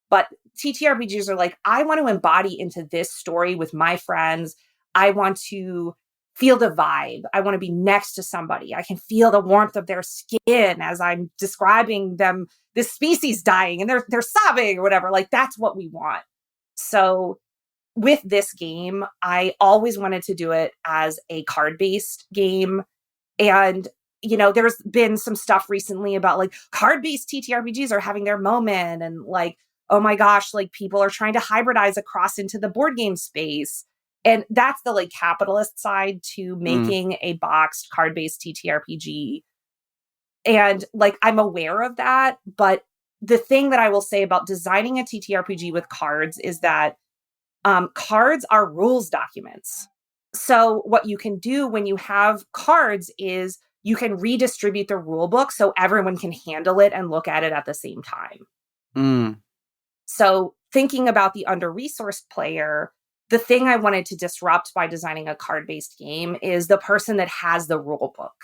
But TTRPGs are like, I want to embody into this story with my friends. I want to feel the vibe. I want to be next to somebody. I can feel the warmth of their skin as I'm describing them, this species dying, and they're sobbing or whatever. Like, that's what we want. So with this game, I always wanted to do it as a card-based game. And, there's been some stuff recently about like card-based TTRPGs are having their moment. And like, oh my gosh, like people are trying to hybridize across into the board game space. And that's the like capitalist side to making a boxed card-based TTRPG. And like, I'm aware of that. But the thing that I will say about designing a TTRPG with cards is that cards are rules documents. So what you can do when you have cards is you can redistribute the rule book so everyone can handle it and look at it at the same time. So thinking about the under-resourced player, the thing I wanted to disrupt by designing a card-based game is the person that has the rule book.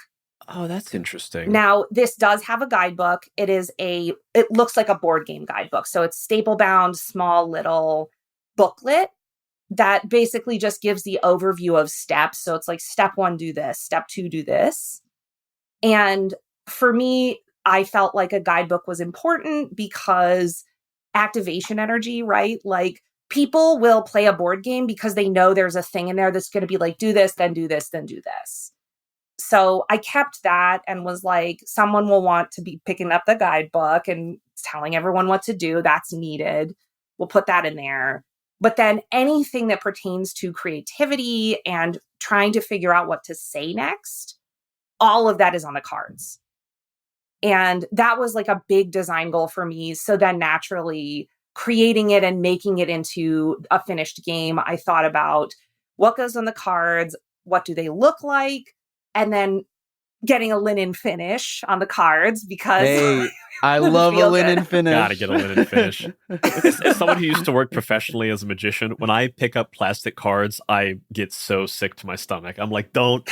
Oh, that's interesting. Now, this does have a guidebook. It looks like a board game guidebook. So it's staple-bound, small little booklet that basically just gives the overview of steps. So it's like step 1, do this, step 2, do this. And for me, I felt like a guidebook was important because activation energy, right? Like people will play a board game because they know there's a thing in there that's going to be like, do this, then do this, then do this. so I kept that and was like, someone will want to be picking up the guidebook and telling everyone what to do. That's needed. We'll put that in there. But then anything that pertains to creativity and trying to figure out what to say next, all of that is on the cards. And that was like a big design goal for me. So then naturally creating it and making it into a finished game, I thought about what goes on the cards, what do they look like, and then getting a linen finish on the cards because Hey, I love a linen finish. Gotta get a linen finish. As someone who used to work professionally as a magician, when I pick up plastic cards, I get so sick to my stomach. I'm like, don't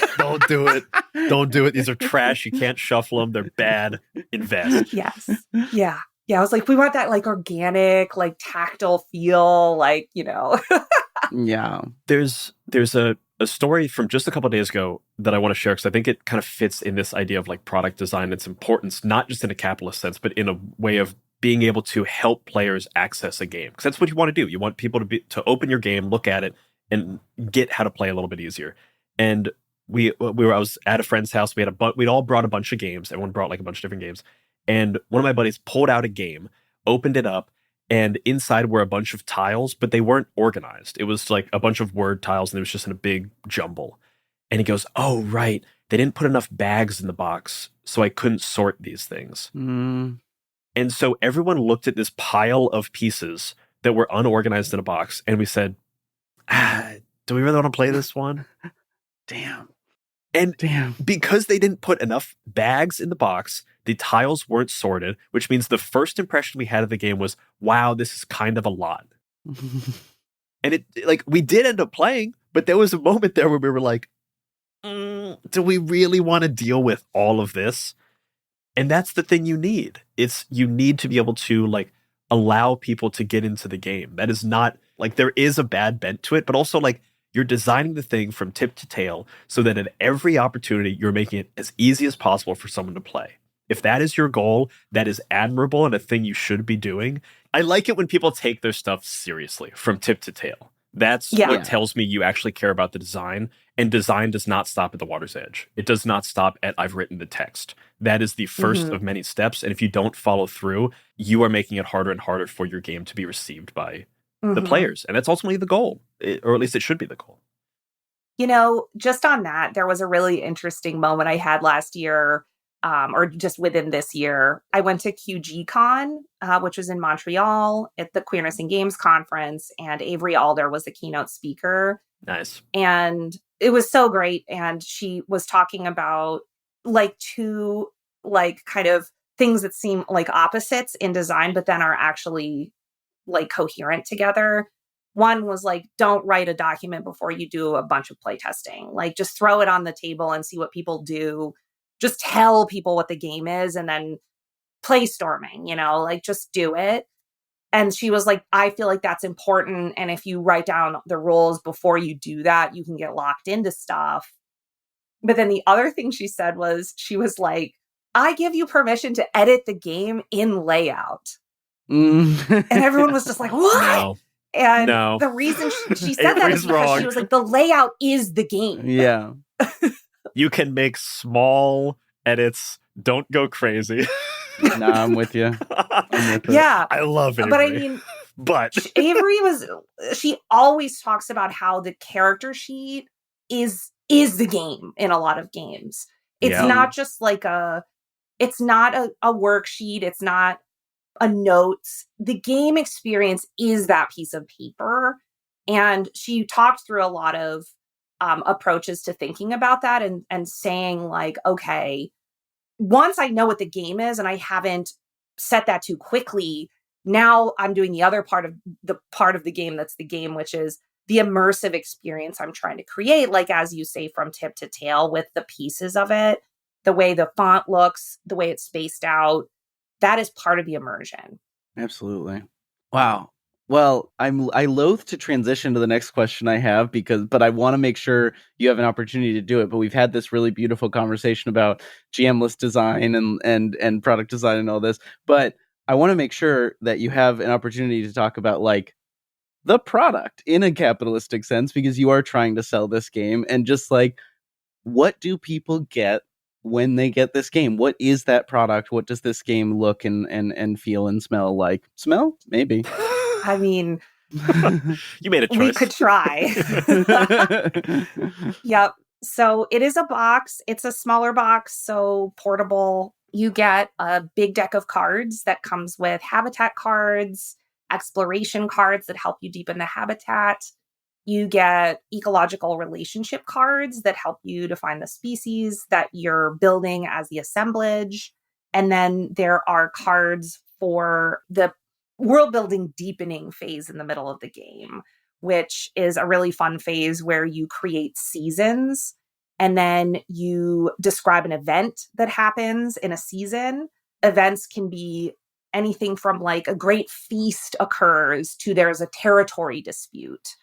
do it. Don't do it. These are trash. You can't shuffle them. They're bad. Invest. Yes. Yeah. Yeah. I was like, we want that like organic, like tactile feel, like, Yeah. There's a story from just a couple of days ago that I want to share because I think it kind of fits in this idea of like product design and its importance, not just in a capitalist sense, but in a way of being able to help players access a game. Because that's what you want to do. You want people to open your game, look at it, and get how to play a little bit easier. And I was at a friend's house. We'd all brought a bunch of games. Everyone brought like a bunch of different games. And one of my buddies pulled out a game, opened it up, and inside were a bunch of tiles, but they weren't organized. It was like a bunch of word tiles, and it was just in a big jumble. And he goes, oh, right. They didn't put enough bags in the box, so I couldn't sort these things. Mm. And so everyone looked at this pile of pieces that were unorganized in a box, and we said, do we really want to play this one? Damn. And Damn. because they didn't put enough bags in the box, the tiles weren't sorted, which means the first impression we had of the game was, wow, this is kind of a lot. And it like we did end up playing, but there was a moment there where we were like, do we really want to deal with all of this? And that's the thing you need. You need to be able to like allow people to get into the game. That is not like there is a bad bent to it, but also like you're designing the thing from tip to tail so that at every opportunity, you're making it as easy as possible for someone to play. If that is your goal, that is admirable and a thing you should be doing. I like it when people take their stuff seriously from tip to tail. That's what tells me you actually care about the design. And design does not stop at the water's edge. It does not stop at I've written the text. That is the first of many steps. And if you don't follow through, you are making it harder and harder for your game to be received by the players. And that's ultimately the goal, or at least it should be the goal. Just on that, there was a really interesting moment I had last year, or just within this year. I went to QGCon, which was in Montreal at the Queerness in Games conference, and Avery Alder was the keynote speaker. Nice. And it was so great. And she was talking about like two like kind of things that seem like opposites in design, but then are actually like coherent together. One was like, don't write a document before you do a bunch of playtesting. Like just throw it on the table and see what people do. Just tell people what the game is and then play storming, like just do it. And she was like, I feel like that's important. And if you write down the rules before you do that, you can get locked into stuff. But then the other thing she said was, she was like, I give you permission to edit the game in layout. And everyone was just like, what? No. And the reason she said that is because she was like, the layout is the game. Yeah. You can make small edits. Don't go crazy. Nah, I'm with you. Yeah. I love it. But I mean, Avery she always talks about how the character sheet is the game in a lot of games. It's not just like it's not a worksheet. It's not a notes. The game experience is that piece of paper. And she talked through a lot of approaches to thinking about that and saying like, okay, once I know what the game is and I haven't set that too quickly, now I'm doing the other part of the game that's the game, which is the immersive experience I'm trying to create, like as you say, from tip to tail with the pieces of it, the way the font looks, the way it's spaced out. That is part of the immersion. Absolutely. Wow. Well, I loathe to transition to the next question I have but I want to make sure you have an opportunity to do it. But we've had this really beautiful conversation about GMless design and product design and all this. But I want to make sure that you have an opportunity to talk about like the product in a capitalistic sense, because you are trying to sell this game, and just like what do people get when they get this game? What is that product? What does this game look and feel and smell like? Smell? Maybe. I mean, You made a choice. we could try. Yep. So it is a box. It's a smaller box, so portable. You get a big deck of cards that comes with habitat cards, exploration cards that help you deepen the habitat. You get ecological relationship cards that help you define the species that you're building as the assemblage. And then there are cards for the world building deepening phase in the middle of the game, which is a really fun phase where you create seasons and then you describe an event that happens in a season. Events can be anything from like a great feast occurs to there's a territory dispute.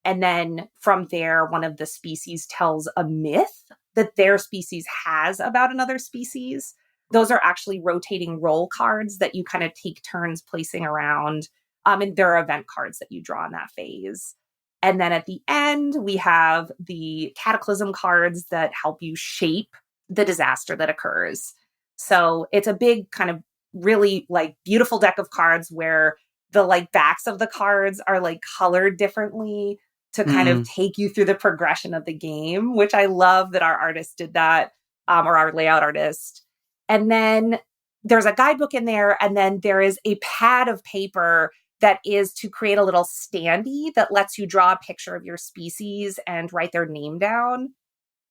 And then from there, one of the species tells a myth that their species has about another species. Those are actually rotating roll cards that you kind of take turns placing around. And there are event cards that you draw in that phase. And then at the end, we have the cataclysm cards that help you shape the disaster that occurs. So it's a big kind of really like beautiful deck of cards where the like backs of the cards are like colored differently to kind of take you through the progression of the game, which I love that our artist did that, or our layout artist. And then there's a guidebook in there, and then there is a pad of paper that is to create a little standee that lets you draw a picture of your species and write their name down.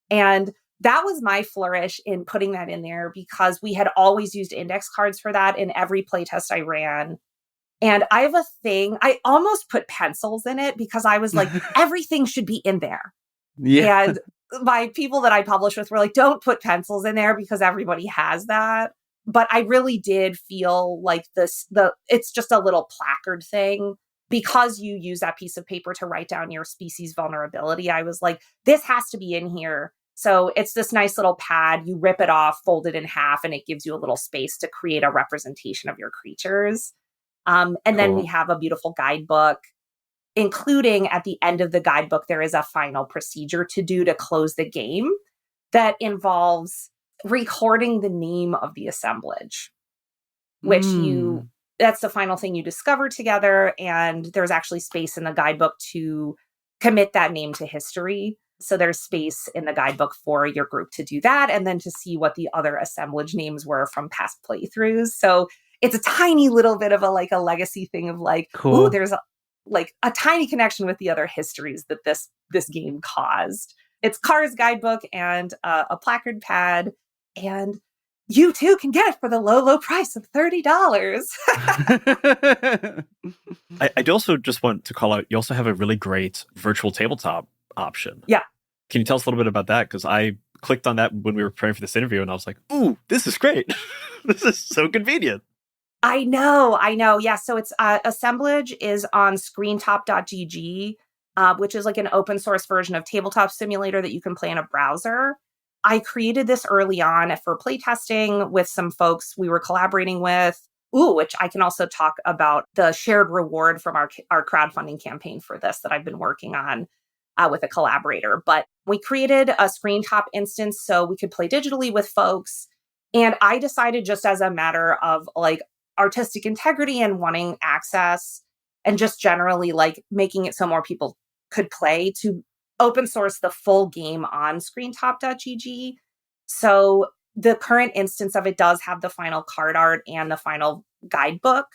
And that was my flourish in putting that in there because we had always used index cards for that in every playtest I ran. And I have a thing, I almost put pencils in it because I was like, everything should be in there. Yeah. And my people that I published with were like, don't put pencils in there because everybody has that. But I really did feel like it's just a little placard thing. Because you use that piece of paper to write down your species vulnerability, I was like, this has to be in here. So it's this nice little pad. You rip it off, fold it in half, and it gives you a little space to create a representation of your creatures. And then we have a beautiful guidebook, including at the end of the guidebook, there is a final procedure to do to close the game that involves recording the name of the assemblage, which that's the final thing you discover together. And there's actually space in the guidebook to commit that name to history. So there's space in the guidebook for your group to do that and then to see what the other assemblage names were from past playthroughs. So it's a tiny little bit of a legacy thing of like, cool. Ooh, there's a tiny connection with the other histories that this game caused. It's Cars guidebook and a placard pad, and you too can get it for the low price of $30. I do also just want to call out, you also have a really great virtual tabletop option. Yeah. Can you tell us a little bit about that? Because I clicked on that when we were preparing for this interview and I was like, ooh, this is great. This is so convenient. I know. Yeah. So it's Assemblage is on screentop.gg, which is like an open source version of Tabletop Simulator that you can play in a browser. I created this early on for playtesting with some folks we were collaborating with. Which I can also talk about the shared reward from our crowdfunding campaign for this that I've been working on with a collaborator. But we created a Screentop instance so we could play digitally with folks. And I decided, just as a matter of like artistic integrity and wanting access and just generally like making it so more people could play, to open source the full game on screentop.gg. So the current instance of it does have the final card art and the final guidebook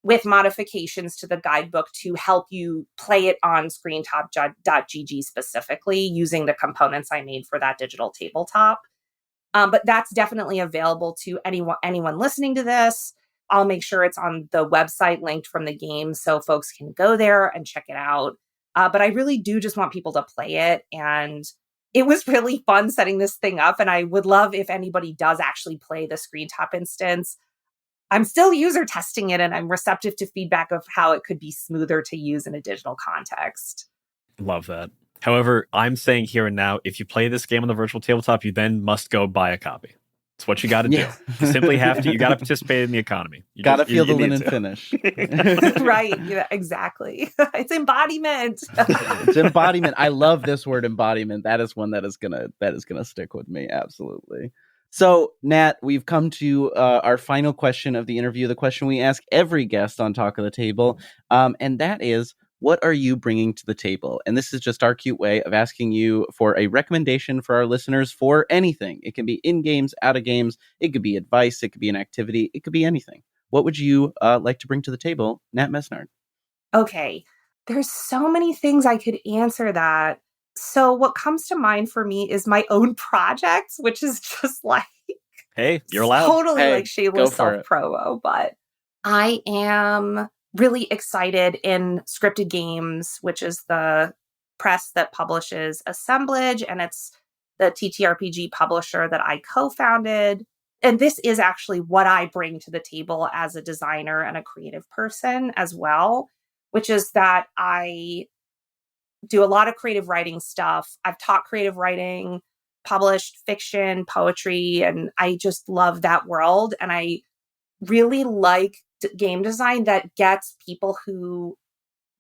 with modifications to the guidebook to help you play it on screentop.gg specifically using the components I made for that digital tabletop. But that's definitely available to anyone listening to this. I'll make sure it's on the website linked from the game so folks can go there and check it out. But I really do just want people to play it. And it was really fun setting this thing up. And I would love if anybody does actually play the Screentop instance. I'm still user testing it and I'm receptive to feedback of how it could be smoother to use in a digital context. Love that. However, I'm saying here and now, if you play this game on the virtual tabletop, you then must go buy a copy. It's what you got to do. You simply have to. You got to participate in the economy. You Gotta just- feel you the need linen to. finish. Right. Yeah, exactly. It's embodiment. It's embodiment. I love this word embodiment. That is one that is gonna stick with me. Absolutely. So, Nat, we've come to our final question of the interview, the question we ask every guest on Talk of the Table, and that is, what are you bringing to the table? And this is just our cute way of asking you for a recommendation for our listeners for anything. It can be in games, out of games. It could be advice. It could be an activity. It could be anything. What would you like to bring to the table, Nat Mesnard? Okay. There's so many things I could answer that. So what comes to mind for me is my own projects, which is just like Hey, you're allowed. totally Hey, like go shameless for it. self-promo, but I am really excited in Scryptid Games, which is the press that publishes Assemblage, and it's the TTRPG publisher that I co-founded. And this is actually what I bring to the table as a designer and a creative person as well, which is that I do a lot of creative writing stuff. I've taught creative writing, published fiction, poetry, and I just love that world. And I really like game design that gets people who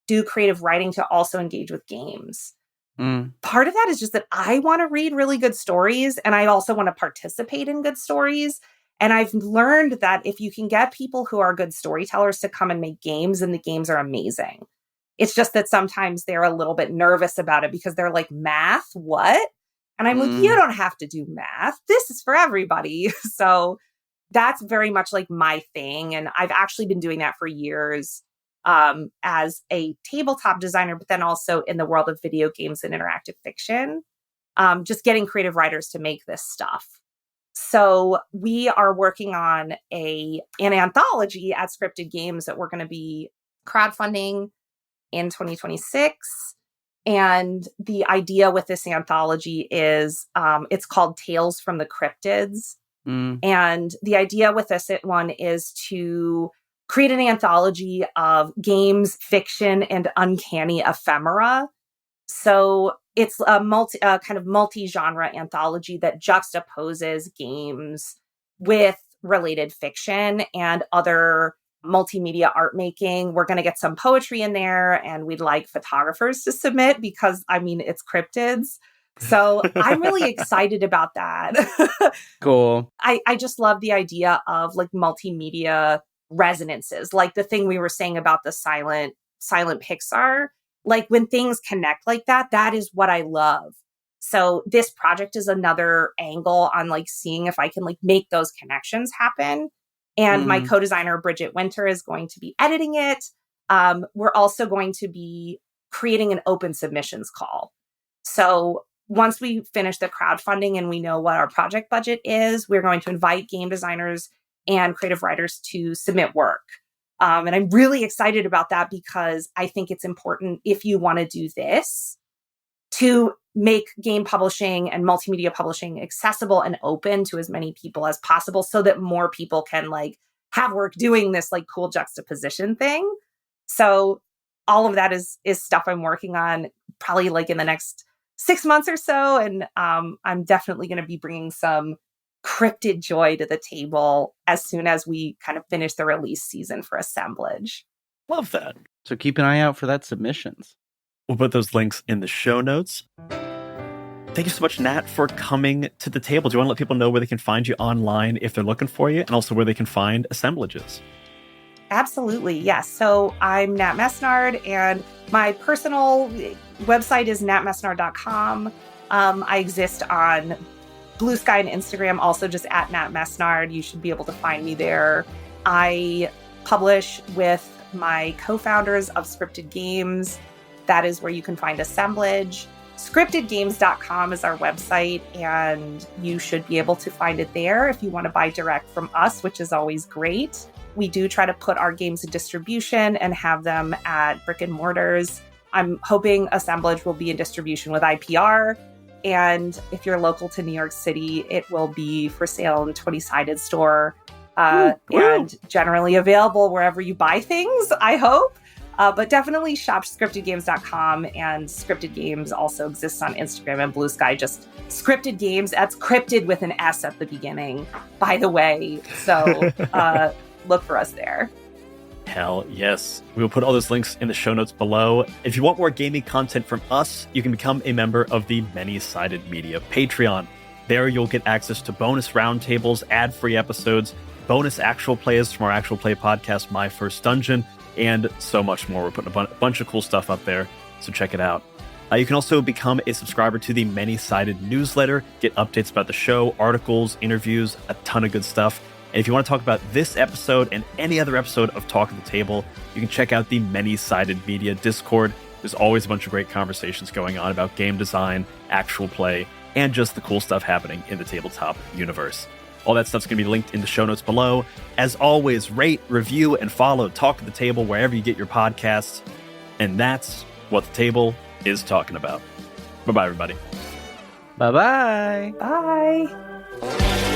do creative writing to also engage with games. Part of that is just that I want to read really good stories, and I also want to participate in good stories. And I've learned that if you can get people who are good storytellers to come and make games, and the games are amazing. It's just that sometimes they're a little bit nervous about it because they're like, math, what? And I'm like, you don't have to do math. This is for everybody. So that's very much like my thing. And I've actually been doing that for years as a tabletop designer, but then also in the world of video games and interactive fiction, just getting creative writers to make this stuff. So we are working on an anthology at Scryptid Games that we're going to be crowdfunding in 2026. And the idea with this anthology is it's called Tales from the Cryptids. And the idea with this one is to create an anthology of games, fiction, and uncanny ephemera. So it's a kind of multi-genre anthology that juxtaposes games with related fiction and other multimedia art making. We're going to get some poetry in there, and we'd like photographers to submit because, I mean, it's cryptids. So I'm really excited about that. Cool. I just love the idea of like multimedia resonances, like the thing we were saying about the silent Pixar. Like when things connect like that, that is what I love. So this project is another angle on like seeing if I can like make those connections happen. And my co-designer, Bridget Winter, is going to be editing it. We're also going to be creating an open submissions call. So once we finish the crowdfunding and we know what our project budget is, we're going to invite game designers and creative writers to submit work. And I'm really excited about that because I think it's important, if you want to do this, to make game publishing and multimedia publishing accessible and open to as many people as possible so that more people can like have work doing this like cool juxtaposition thing. So all of that is stuff I'm working on probably like in the next 6 months or so. And I'm definitely going to be bringing some cryptid joy to the table as soon as we kind of finish the release season for Assemblage. Love that. So keep an eye out for that submissions. We'll put those links in the show notes. Thank you so much, Nat, for coming to the table. Do you want to let people know where they can find you online if they're looking for you, and also where they can find Assemblages? Absolutely, yes. So I'm Nat Mesnard, and my personal website is natmesnard.com. I exist on Blue Sky and Instagram, also just at Nat Mesnard. You should be able to find me there. I publish with my co-founders of Scryptid Games. That is where you can find Assemblage. Scryptidgames.com is our website, and you should be able to find it there if you want to buy direct from us, which is always great. We do try to put our games in distribution and have them at brick and mortars. I'm hoping Assemblage will be in distribution with IPR. And if you're local to New York City, it will be for sale in 20-sided store and generally available wherever you buy things, I hope. But definitely shop scriptedgames.com, and Scripted Games also exists on Instagram and Blue Sky. Just Scripted Games. That's cryptid with an S at the beginning, by the way. So look for us there. Hell yes. We will put all those links in the show notes below. If you want more gaming content from us, you can become a member of the Many-Sided Media Patreon. There you'll get access to bonus roundtables, ad-free episodes, bonus actual plays from our actual play podcast, My First Dungeon, and so much more. We're putting a bunch of cool stuff up there, so check it out. You can also become a subscriber to the Many-Sided newsletter, get updates about the show, articles, interviews, a ton of good stuff. And if you want to talk about this episode and any other episode of Talk at the Table, you can check out the Many-Sided Media Discord. There's always a bunch of great conversations going on about game design, actual play, and just the cool stuff happening in the tabletop universe. All that stuff's going to be linked in the show notes below. As always, rate, review, and follow Talk at the Table wherever you get your podcasts. And that's what the table is talking about. Bye-bye, everybody. Bye-bye. Bye.